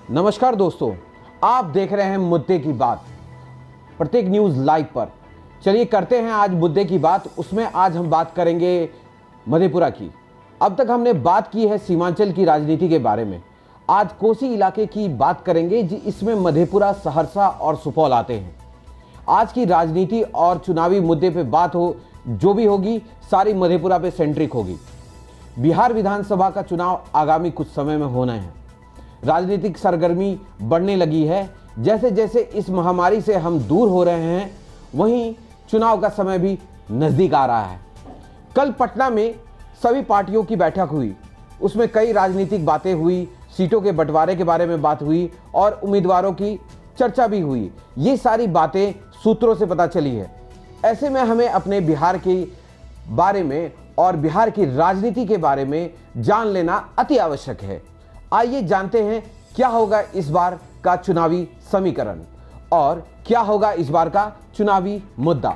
नमस्कार दोस्तों, आप देख रहे हैं मुद्दे की बात प्रत्येक न्यूज़ लाइव पर। चलिए करते हैं आज मुद्दे की बात। उसमें आज हम बात करेंगे मधेपुरा की। अब तक हमने बात की है सीमांचल की राजनीति के बारे में। आज कोसी इलाके की बात करेंगे इसमें मधेपुरा, सहरसा और सुपौल आते हैं। आज की राजनीति और चुनावी मुद्दे पे बात हो जो भी होगी, सारी मधेपुरा पे सेंट्रिक होगी। बिहार विधानसभा का चुनाव आगामी कुछ समय में होना है। राजनीतिक सरगर्मी बढ़ने लगी है। जैसे जैसे इस महामारी से हम दूर हो रहे हैं, वहीं चुनाव का समय भी नजदीक आ रहा है। कल पटना में सभी पार्टियों की बैठक हुई। उसमें कई राजनीतिक बातें हुई, सीटों के बंटवारे के बारे में बात हुई और उम्मीदवारों की चर्चा भी हुई। ये सारी बातें सूत्रों से पता चली है। ऐसे में हमें अपने बिहार के बारे में और बिहार की राजनीति के बारे में जान लेना अति आवश्यक है। आइए जानते हैं क्या होगा इस बार का चुनावी समीकरण और क्या होगा इस बार का चुनावी मुद्दा।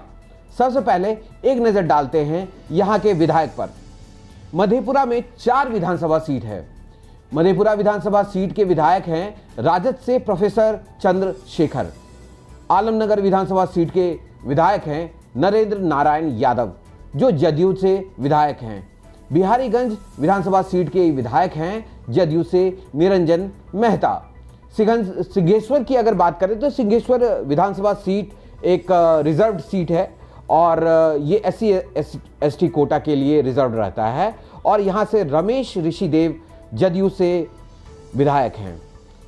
सबसे पहले एक नजर डालते हैं यहां के विधायक पर। मधेपुरा में 4 विधानसभा सीट है। मधेपुरा विधानसभा सीट के विधायक हैं राजद से प्रोफेसर चंद्रशेखर। आलमनगर विधानसभा सीट के विधायक हैं नरेंद्र नारायण यादव जो जदयू से विधायक हैं। बिहारीगंज विधानसभा सीट के विधायक हैं जदयू से निरंजन मेहता। सिंहेश्वर की अगर बात करें तो सिंहेश्वर विधानसभा सीट एक रिजर्व्ड सीट है और ये SC/ST कोटा के लिए रिजर्व रहता है और यहाँ से रमेश ऋषिदेव जदयू से विधायक हैं।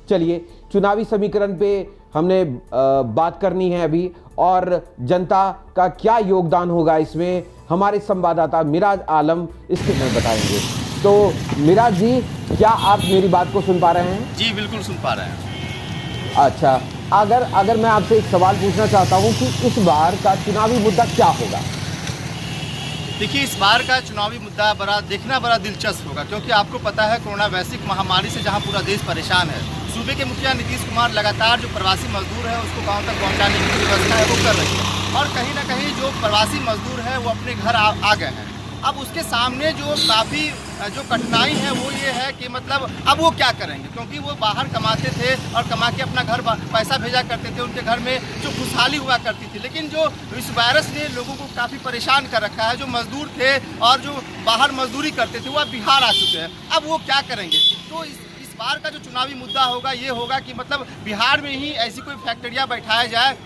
चलिए चुनावी समीकरण पे हमने बात करनी है अभी और जनता का क्या योगदान होगा इसमें, हमारे संवाददाता मिराज आलम इसके में बताएंगे। तो मिराज जी, क्या आप मेरी बात को सुन पा रहे हैं? जी बिल्कुल सुन पा रहे हैं। अच्छा, अगर मैं आपसे एक सवाल पूछना चाहता हूं कि इस बार का चुनावी मुद्दा क्या होगा? देखिए, इस बार का चुनावी मुद्दा बड़ा दिलचस्प होगा, क्योंकि आपको पता है कोरोना वैश्विक महामारी से जहां पूरा देश परेशान है, सूबे के मुखिया नीतीश कुमार लगातार जो प्रवासी मजदूर है उसको गांव तक पहुंचाने की व्यवस्था है वो कर रही है और कहीं ना कहीं जो प्रवासी मजदूर है वो अपने घर आ गए हैं। अब उसके सामने जो काफ़ी जो कठिनाई है वो ये है कि मतलब अब वो क्या करेंगे, क्योंकि वो बाहर कमाते थे और कमा के अपना घर पैसा भेजा करते थे, उनके घर में जो खुशहाली हुआ करती थी। लेकिन जो इस वायरस ने लोगों को काफ़ी परेशान कर रखा है, जो मजदूर थे और जो बाहर मजदूरी करते थे वो अब बिहार आ चुके हैं। अब वो क्या करेंगे? तो इस बार का जो चुनावी मुद्दा होगा ये होगा कि मतलब बिहार में ही ऐसी कोई फैक्ट्रियाँ बैठाया जाए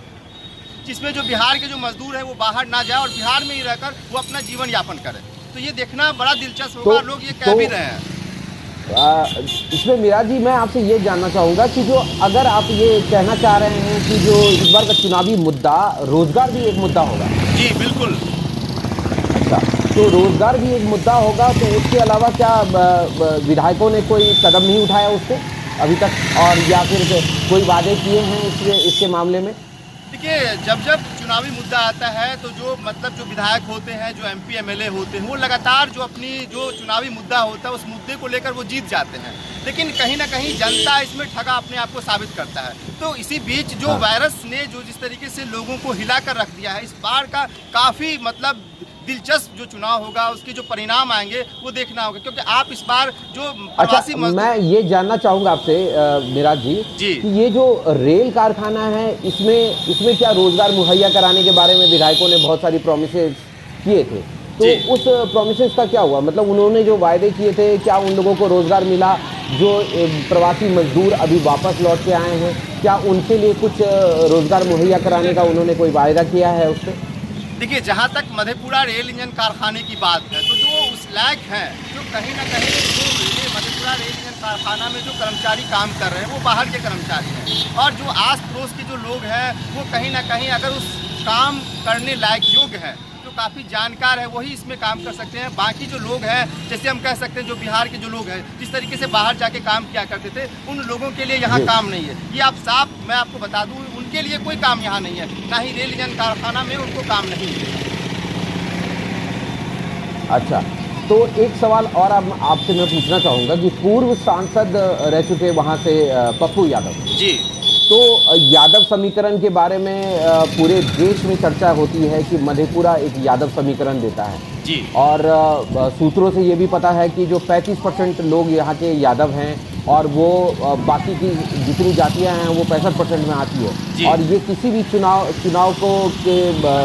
जिसमें जो बिहार के जो मजदूर है वो बाहर ना जाए और बिहार में ही रहकर वो अपना जीवन यापन करे। तो ये देखना बड़ा दिलचस्प होगा। लोग ये कह भी रहे हैं। इसमें मिराज जी, मैं आपसे ये जानना चाहूँगा कि जो अगर आप ये कहना चाह रहे हैं कि जो इस बार का चुनावी मुद्दा रोजगार भी एक मुद्दा होगा। जी बिल्कुल। अच्छा, तो रोजगार भी एक मुद्दा होगा, तो उसके अलावा क्या विधायकों ने कोई कदम नहीं उठाया उसको अभी तक, और या फिर कोई वादे किए हैं इसके मामले में? देखिए, जब चुनावी मुद्दा आता है तो जो विधायक होते हैं, जो MP MLA होते हैं, वो लगातार जो अपनी जो चुनावी मुद्दा होता है उस मुद्दे को लेकर वो जीत जाते हैं। लेकिन कहीं ना कहीं जनता इसमें ठगा अपने आप को साबित करता है। तो इसी बीच जो वायरस ने जो जिस तरीके से लोगों को हिला कर रख दिया है, इस बार का काफ़ी दिलचस्प जो चुनाव होगा उसके जो परिणाम आएंगे वो देखना होगा, क्योंकि आप इस बार जो प्रवासी मैं ये जानना चाहूँगा आपसे मिराज जी कि ये जो रेल कारखाना है इसमें क्या रोजगार मुहैया कराने के बारे में विधायकों ने बहुत सारी प्रोमिसेस किए थे, तो उस प्रोमिसेस का क्या हुआ? मतलब उन्होंने जो वायदे किए थे, क्या उन लोगों को रोजगार मिला? जो प्रवासी मजदूर अभी वापस लौट के आए हैं, क्या उनके लिए कुछ रोजगार मुहैया कराने का उन्होंने कोई वायदा किया है उससे? देखिए, जहाँ तक मधेपुरा रेल इंजन कारखाने की बात है तो जो उस लायक हैं, जो कहीं ना कहीं जो मधेपुरा रेल इंजन कारखाना में जो कर्मचारी काम कर रहे हैं वो बाहर के कर्मचारी हैं और जो आस पड़ोस के जो लोग हैं वो कहीं ना कहीं अगर उस काम करने लायक योग्य हैं, जो काफ़ी जानकार है, वही इसमें काम कर सकते हैं। बाकी जो लोग हैं, जैसे हम कह सकते हैं जो बिहार के जो लोग हैं जिस तरीके से बाहर जाके काम किया करते थे, उन लोगों के लिए यहाँ काम नहीं है। ये मैं आपको बता दूँ, उनके लिए कोई काम यहाँ नहीं है, ना ही रेल इंजन कारखाना में उनको काम नहीं है। अच्छा, तो एक सवाल और आपसे मैं पूछना चाहूँगा कि पूर्व सांसद रह चुके वहाँ से पप्पू यादव जी, तो यादव समीकरण के बारे में पूरे देश में चर्चा होती है कि मधेपुरा एक यादव समीकरण देता है जी। और सूत्रों से ये भी पता है कि जो 35% लोग यहाँ के यादव हैं और वो बाकी की जितनी जातियां हैं वो 65% में आती जी। है, और ये किसी भी चुनाव को के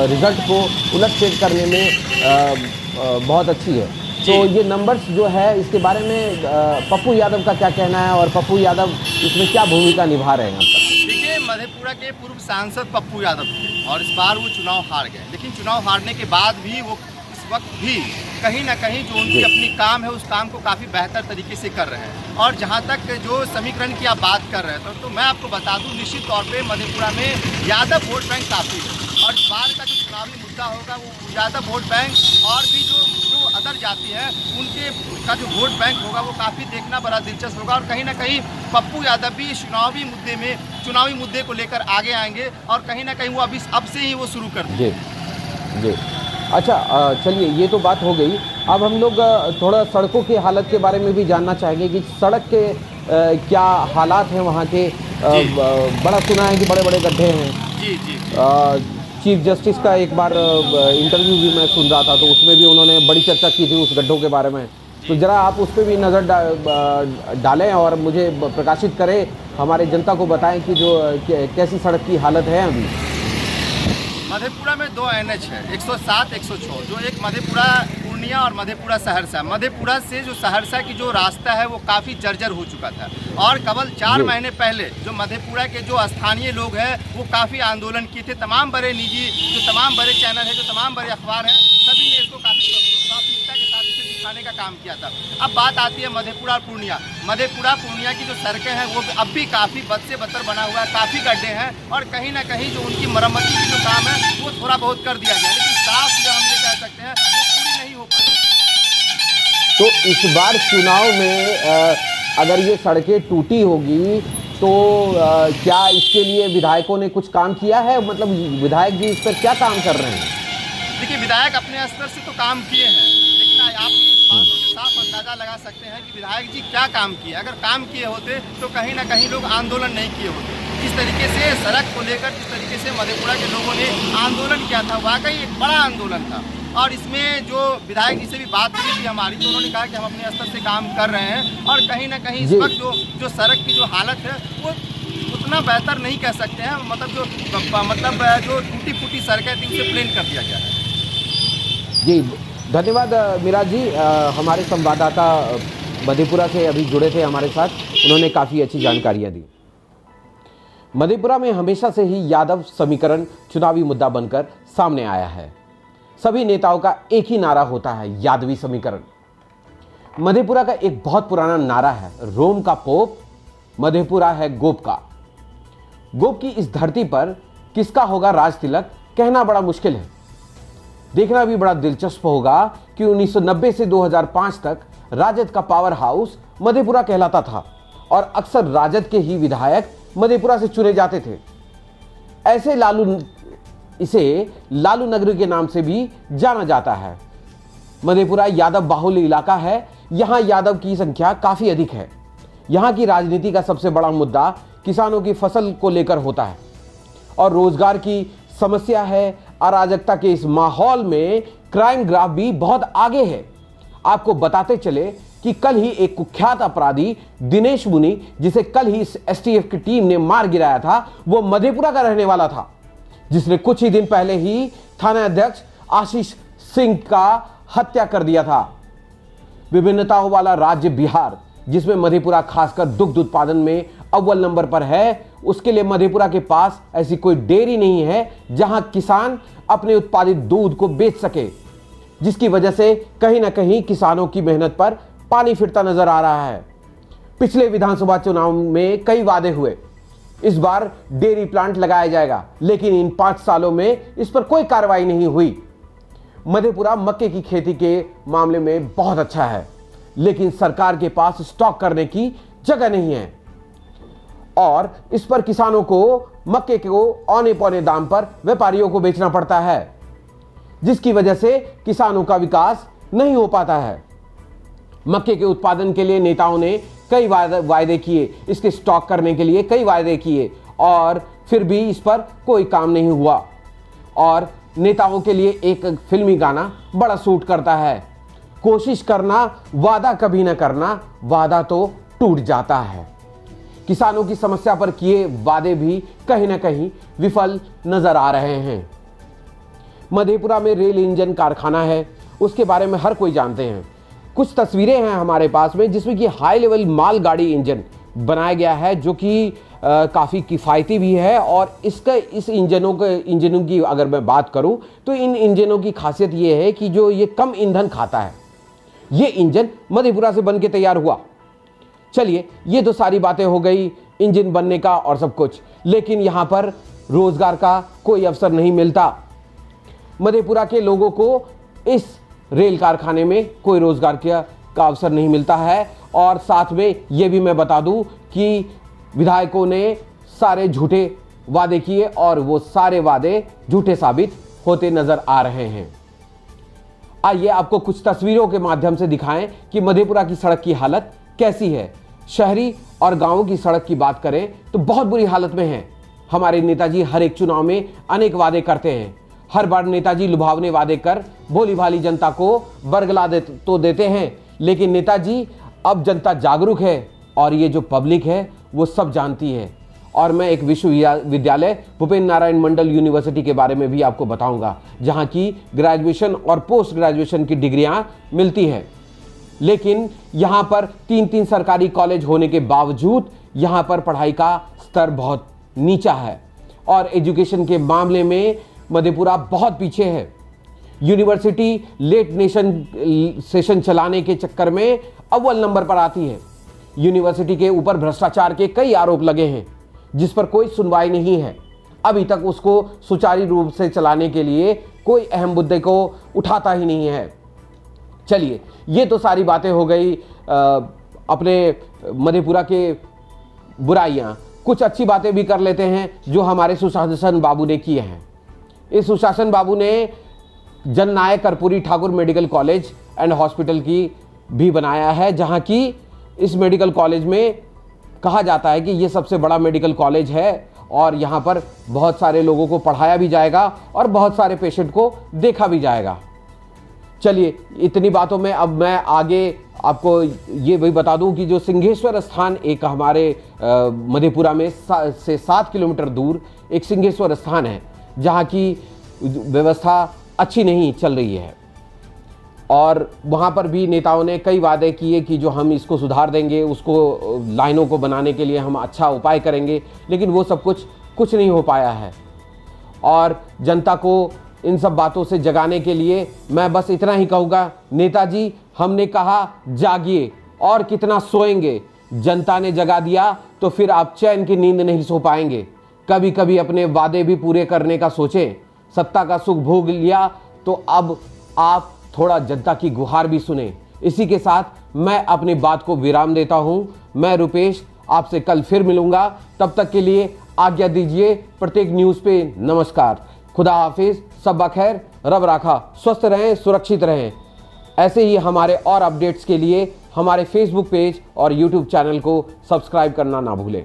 रिजल्ट को उलट-फेर करने में बहुत अच्छी है। तो ये नंबर्स जो है इसके बारे में पप्पू यादव का क्या कहना है, और पप्पू यादव इसमें क्या भूमिका निभा रहे हैं अब तक? देखिए, मधेपुरा के पूर्व सांसद पप्पू यादव थे और इस बार वो चुनाव हार गए, लेकिन चुनाव हारने के बाद भी वो इस वक्त भी कहीं ना कहीं जो उनकी अपनी काम है उस काम को काफ़ी बेहतर तरीके से कर रहे हैं। और जहाँ तक जो समीकरण की आप बात कर रहे हैं तो मैं आपको बता दूं, निश्चित तौर पे मधेपुरा में यादव वोट बैंक काफ़ी है, और इस बार का जो चुनावी मुद्दा होगा वो यादव वोट बैंक और भी जो अदर जाति है उनके का जो वोट बैंक होगा वो काफ़ी देखना बड़ा दिलचस्प होगा। और कहीं ना कहीं पप्पू यादव भी इस चुनावी मुद्दे को लेकर आगे आएंगे, और कहीं ना कहीं वो अब से ही वो शुरू कर देंगे। जी। अच्छा, चलिए ये तो बात हो गई। अब हम लोग थोड़ा सड़कों की हालत के बारे में भी जानना चाहेंगे कि सड़क के क्या हालात हैं वहाँ के। बड़ा सुना है कि बड़े बड़े गड्ढे हैं। जी। चीफ जस्टिस का एक बार इंटरव्यू भी मैं सुन रहा था, तो उसमें भी उन्होंने बड़ी चर्चा की थी उस गड्ढों के बारे में। तो ज़रा आप उस पर भी नज़र डालें और मुझे प्रकाशित करें, हमारे जनता को बताएं कि जो कैसी सड़क की हालत है अभी। मधेपुरा में 2 NH है, 107, 106, जो एक मधेपुरा पूर्णिया और मधेपुरा सहरसा। मधेपुरा से जो सहरसा की जो रास्ता है वो काफ़ी जर्जर हो चुका था, और केवल 4 महीने पहले जो मधेपुरा के जो स्थानीय लोग हैं वो काफ़ी आंदोलन किए थे। तमाम बड़े निजी, जो तमाम बड़े चैनल हैं, जो तमाम बड़े अखबार हैं, सभी ने इसको काफ़ी प्राथमिकता के साथ इसे दिखाने का काम किया था। अब बात आती है मधेपुरा और पूर्णिया। मधेपुरा पूर्णिया की जो सड़कें हैं वो अब भी काफ़ी बद से बदतर बना हुआ है, काफ़ी गड्ढे हैं, और कहीं ना कहीं जो उनकी मरम्मती की जो काम है वो थोड़ा बहुत कर दिया गया, लेकिन साफ जो हम ये कह सकते हैं वो पूरी नहीं हो पाई। तो इस बार चुनाव में अगर ये सड़कें टूटी होगी तो क्या इसके लिए विधायकों ने कुछ काम किया है? मतलब विधायक जी इस पर क्या काम कर रहे हैं? देखिए, विधायक अपने स्तर से तो काम किए हैं, लेकिन आप इस बातों से साफ अंदाजा लगा सकते हैं कि विधायक जी क्या काम किए। अगर काम किए होते तो कहीं ना कहीं लोग आंदोलन नहीं किए होते। जिस तरीके से सड़क को लेकर, जिस तरीके से मधेपुरा के लोगों ने आंदोलन किया था, वाकई एक बड़ा आंदोलन था। और इसमें जो विधायक जी से भी बात हुई थी हमारी, तो उन्होंने कहा कि हम अपने स्तर से काम कर रहे हैं, और कहीं ना कहीं इस वक्त जो सड़क की जो हालत है वो उतना बेहतर नहीं कह सकते हैं। मतलब जो टूटी फूटी सड़कें थी उसे प्लेन कर दिया गया है। जी, धन्यवाद मिराज जी। हमारे संवाददाता मधेपुरा से अभी जुड़े थे हमारे साथ, उन्होंने काफ़ी अच्छी जानकारियाँ दी। मधेपुरा में हमेशा से ही यादव समीकरण चुनावी मुद्दा बनकर सामने आया है। सभी नेताओं का एक ही नारा होता है, यादवी समीकरण। मधेपुरा का एक बहुत पुराना नारा है, रोम का पोप, मधेपुरा है गोप का। गोप की इस धरती पर किसका होगा राज तिलक, कहना बड़ा मुश्किल है। देखना भी बड़ा दिलचस्प होगा कि 1990 से 2005 तक राजद का पावर हाउस मधेपुरा कहलाता था, और अक्सर राजद के ही विधायक मधेपुरा से चुने जाते थे। इसे लालू नगरी के नाम से भी जाना जाता है। मधेपुरा यादव बाहुल्य इलाका है, यहाँ यादव की संख्या काफ़ी अधिक है। यहाँ की राजनीति का सबसे बड़ा मुद्दा किसानों की फसल को लेकर होता है, और रोजगार की समस्या है। अराजकता के इस माहौल में क्राइम ग्राफ भी बहुत आगे है। आपको बताते चले कि कल ही एक कुख्यात अपराधी दिनेश मुनि, जिसे कल ही इस STF की टीम ने मार गिराया था, वो मधेपुरा का रहने वाला था, जिसने कुछ ही दिन पहले ही थाना अध्यक्ष आशीष सिंह का हत्या कर दिया था। विभिन्नताओं वाला राज्य बिहार, जिसमें मधेपुरा खासकर दुग्ध उत्पादन में अव्वल नंबर पर है, उसके लिए मधेपुरा के पास ऐसी कोई डेयरी नहीं है जहां किसान अपने उत्पादित दूध को बेच सके, जिसकी वजह से कहीं ना कहीं किसानों की मेहनत पर पानी फिरता नजर आ रहा है। पिछले विधानसभा चुनाव में कई वादे हुए, इस बार डेयरी प्लांट लगाया जाएगा, लेकिन इन 5 सालों में इस पर कोई कार्रवाई नहीं हुई। मधेपुरा मक्के की खेती के मामले में बहुत अच्छा है, लेकिन सरकार के पास स्टॉक करने की जगह नहीं है, और इस पर किसानों को मक्के को औने पौने दाम पर व्यापारियों को बेचना पड़ता है, जिसकी वजह से किसानों का विकास नहीं हो पाता है। मक्के के उत्पादन के लिए नेताओं ने कई वायदे किए, इसके स्टॉक करने के लिए कई वायदे किए, और फिर भी इस पर कोई काम नहीं हुआ। और नेताओं के लिए एक फिल्मी गाना बड़ा सूट करता है, कोशिश करना वादा कभी ना करना, वादा तो टूट जाता है। किसानों की समस्या पर किए वादे भी कहीं ना कहीं विफल नजर आ रहे हैं। मधेपुरा में रेल इंजन कारखाना है, उसके बारे में हर कोई जानते हैं। कुछ तस्वीरें हैं हमारे पास में जिसमें कि हाई लेवल माल गाड़ी इंजन बनाया गया है, जो कि काफ़ी किफ़ायती भी है। और इस इंजनों की अगर मैं बात करूं तो इन इंजनों की खासियत ये है कि जो ये कम ईंधन खाता है। ये इंजन मधेपुरा से बन के तैयार हुआ। चलिए, ये तो सारी बातें हो गई इंजन बनने का और सब कुछ, लेकिन यहाँ पर रोजगार का कोई अवसर नहीं मिलता। मधेपुरा के लोगों को इस रेल कारखाने में कोई रोजगार का अवसर नहीं मिलता है। और साथ में ये भी मैं बता दूं कि विधायकों ने सारे झूठे वादे किए और वो सारे वादे झूठे साबित होते नजर आ रहे हैं। आइए आपको कुछ तस्वीरों के माध्यम से दिखाएं कि मधेपुरा की सड़क की हालत कैसी है। शहरी और गांवों की सड़क की बात करें तो बहुत बुरी हालत में है। हमारे नेताजी हर एक चुनाव में अनेक वादे करते हैं। हर बार नेताजी लुभावने वादे कर भोली भाली जनता को बरगला देते हैं, लेकिन नेताजी अब जनता जागरूक है और ये जो पब्लिक है वो सब जानती है। और मैं एक विश्वविद्यालय भूपेन्द्र नारायण मंडल यूनिवर्सिटी के बारे में भी आपको बताऊंगा, जहां की ग्रेजुएशन और पोस्ट ग्रेजुएशन की डिग्रियां मिलती हैं। लेकिन यहां पर 3-3 सरकारी कॉलेज होने के बावजूद यहां पर पढ़ाई का स्तर बहुत नीचा है और एजुकेशन के मामले में मधेपुरा बहुत पीछे है। यूनिवर्सिटी लेट सेशन चलाने के चक्कर में अव्वल नंबर पर आती है। यूनिवर्सिटी के ऊपर भ्रष्टाचार के कई आरोप लगे हैं जिस पर कोई सुनवाई नहीं है। अभी तक उसको सुचारू रूप से चलाने के लिए कोई अहम मुद्दे को उठाता ही नहीं है। चलिए, ये तो सारी बातें हो गई अपने मधेपुरा के बुराइयां। कुछ अच्छी बातें भी कर लेते हैं जो हमारे सुशासन बाबू ने किए हैं। इस सुशासन बाबू ने जननायक Karpoori Thakur medical college and hospital की भी बनाया है, जहां की इस मेडिकल कॉलेज में कहा जाता है कि ये सबसे बड़ा मेडिकल कॉलेज है और यहाँ पर बहुत सारे लोगों को पढ़ाया भी जाएगा और बहुत सारे पेशेंट को देखा भी जाएगा। चलिए, इतनी बातों में अब मैं आगे आपको ये भी बता दूं कि जो सिंहेश्वर स्थान एक हमारे मधेपुरा में से 7 किलोमीटर दूर एक सिंहेश्वर स्थान है, जहाँ की व्यवस्था अच्छी नहीं चल रही है। और वहाँ पर भी नेताओं ने कई वादे किए कि जो हम इसको सुधार देंगे, उसको लाइनों को बनाने के लिए हम अच्छा उपाय करेंगे, लेकिन वो सब कुछ नहीं हो पाया है। और जनता को इन सब बातों से जगाने के लिए मैं बस इतना ही कहूँगा, नेताजी हमने कहा जागिए, और कितना सोएंगे। जनता ने जगा दिया तो फिर आप चैन की नींद नहीं सो पाएंगे। कभी कभी अपने वादे भी पूरे करने का सोचें। सत्ता का सुख भोग लिया तो अब आप थोड़ा जनता की गुहार भी सुने। इसी के साथ मैं अपनी बात को विराम देता हूं। मैं रुपेश आपसे कल फिर मिलूंगा, तब तक के लिए आज्ञा दीजिए। प्रत्येक न्यूज़ पे नमस्कार, खुदा हाफिज, सब खैर, रब राखा, स्वस्थ रहें, सुरक्षित रहें। ऐसे ही हमारे और अपडेट्स के लिए हमारे फेसबुक पेज और यूट्यूब चैनल को सब्सक्राइब करना ना भूलें।